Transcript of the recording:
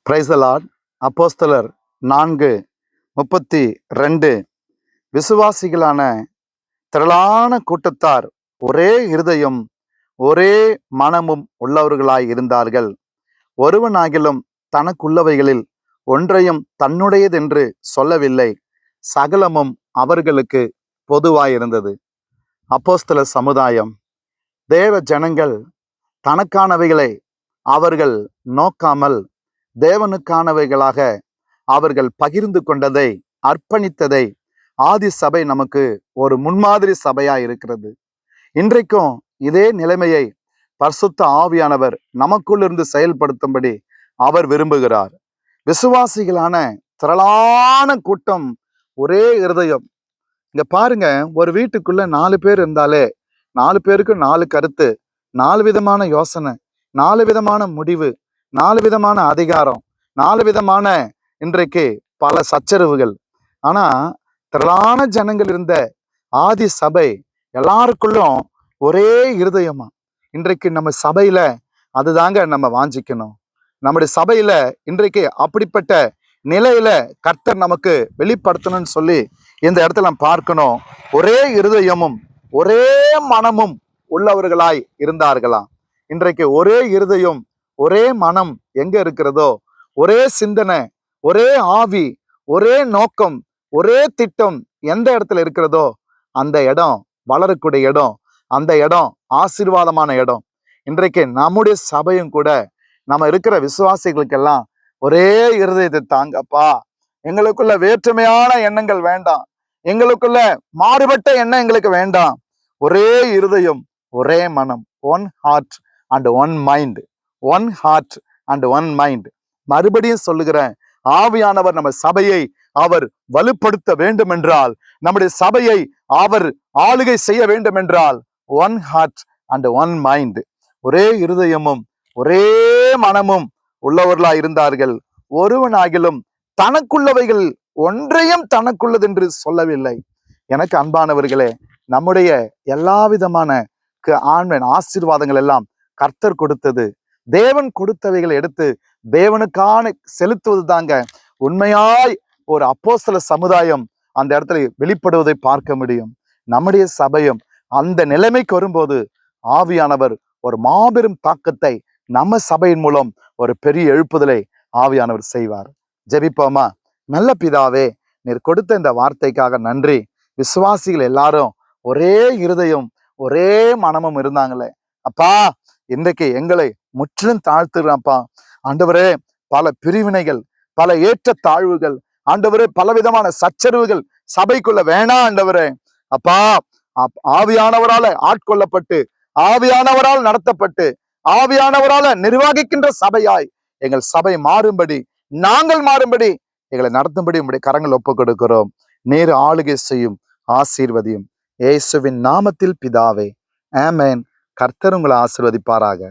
Praise the Lord. அப்போஸ்தலர் 4:32. விசுவாசிகளான திரளான கூட்டத்தார் ஒரே இருதயம் ஒரே மனமும் உள்ளவர்களாய் இருந்தார்கள். ஒருவனாகிலும் தனக்குள்ளவைகளில் ஒன்றையும் தன்னுடையதென்று சொல்லவில்லை. சகலமும் அவர்களுக்கு பொதுவாயிருந்தது. அப்போஸ்தலர் சமுதாயம், தேவ ஜனங்கள் தனக்கானவைகளை அவர்கள் நோக்காமல் தேவனுக்கானவைகளாக அவர்கள் பகிர்ந்து கொண்டதை, அர்ப்பணித்ததை ஆதி சபை நமக்கு ஒரு முன்மாதிரி சபையா இருக்கிறது. இன்றைக்கும் இதே நிலைமையை பரிசுத்த ஆவியானவர் நமக்குள்ளிருந்து செயல்படுத்தும்படி அவர் விரும்புகிறார். விசுவாசிகளான திரளான கூட்டம், ஒரே இருதயம். இங்க பாருங்க, ஒரு வீட்டுக்குள்ள 4 பேர் இருந்தாலே 4 பேருக்கு 4 கருத்து, 4 விதமான யோசனை, 4 விதமான முடிவு, 4 விதமான அதிகாரம், 4 விதமான இன்றைக்கு பல சச்சரவுகள். ஆனா திரளான ஜனங்கள் இருந்த ஆதி சபை எல்லாருக்குள்ளும் ஒரே இருதயமா. இன்றைக்கு நம்ம சபையில அதுதாங்க நம்ம வாஞ்சிக்கணும். நம்முடைய சபையில இன்றைக்கு அப்படிப்பட்ட நிலையில கர்த்தர் நமக்கு வெளிப்படுத்தணும்னு சொல்லி இந்த இடத்துல நம்ம பார்க்கணும். ஒரே இருதயமும் ஒரே மனமும் உள்ளவர்களாய் இருந்தார்களாம். இன்றைக்கு ஒரே இருதயம் ஒரே மனம் எங்க இருக்கிறதோ, ஒரே சிந்தனை, ஒரே ஆவி, ஒரே நோக்கம், ஒரே திட்டம் எந்த இடத்துல இருக்கிறதோ அந்த இடம் வளரக்கூடிய இடம், அந்த இடம் ஆசீர்வாதமான இடம். இன்றைக்கு நம்முடைய சபையும் கூட நம்ம இருக்கிற விசுவாசிகளுக்கெல்லாம் ஒரே இருதயத்தை தாங்கப்பா. எங்களுக்குள்ள வேற்றுமையான எண்ணங்கள் வேண்டாம், எங்களுக்குள்ள மாறுபட்ட எண்ணம் எங்களுக்கு வேண்டாம். ஒரே இருதயம் ஒரே மனம், one heart and one mind, one heart and one mind. மறுபடியும் சொல்லுகிறேன், ஆவியானவர் நம்ம சபையை அவர் வலுப்படுத்த வேண்டும் என்றால், நம்முடைய சபையை அவர் ஆளுகை செய்ய வேண்டும் என்றால், one heart and one mind, ஒரே இருதயமும் ஒரே மனமும் உள்ளவர்களாய் இருந்தார்கள். ஒருவனாகிலும் தனக்குள்ளவைகள் ஒன்றையும் தனக்குள்ளதென்று சொல்லவில்லை. எனக்கு அன்பானவர்களே, நம்முடைய எல்லா விதமான ஆன்மீக ஆசீர்வாதங்கள் எல்லாம் கர்த்தர் கொடுத்தது. தேவன் கொடுத்தவைகளை எடுத்து தேவனுக்கான செலுத்துவது தாங்க உண்மையாய் ஒரு அப்போஸ்தல சமுதாயம் அந்த இடத்துல வெளிப்படுவதை பார்க்க முடியும். நம்முடைய சபையும் அந்த நிலைமைக்கு வரும்போது ஆவியானவர் ஒரு மாபெரும் தாக்கத்தை நம்ம சபையின் மூலம் ஒரு பெரிய எழுப்புதலை ஆவியானவர் செய்வார். ஜெபிப்போமா. நல்ல பிதாவே, நீர் கொடுத்த இந்த வார்த்தைக்காக நன்றி. விசுவாசிகள் எல்லாரும் ஒரே இருதயம் ஒரே மனமும் இருந்தாங்களே அப்பா, இன்றைக்கு எங்களை முற்றிலும் தாழ்த்துறப்பா. ஆண்டவரே, பல பிரிவினைகள், பல ஏற்ற தாழ்வுகள், ஆண்டவரே பலவிதமான சச்சரவுகள் சபைக்குள்ள வேணாம் ஆண்டவரே. அப்பா, ஆவியானவரால ஆட்கொள்ளப்பட்டு, ஆவியானவரால் நடத்தப்பட்டு, ஆவியானவரால நிர்வாகிக்கின்ற சபையாய் எங்கள் சபை மாறும்படி, நாங்கள் மாறும்படி எங்களை நடத்தும்படி உங்களுடைய கரங்கள் ஒப்புக் கொடுக்கிறோம். நீர் ஆளுகை செய்யும், ஆசீர்வதியும். இயேசுவின் நாமத்தில் பிதாவே, ஆமென். கர்த்தர் உங்களை ஆசீர்வதிப்பாராக.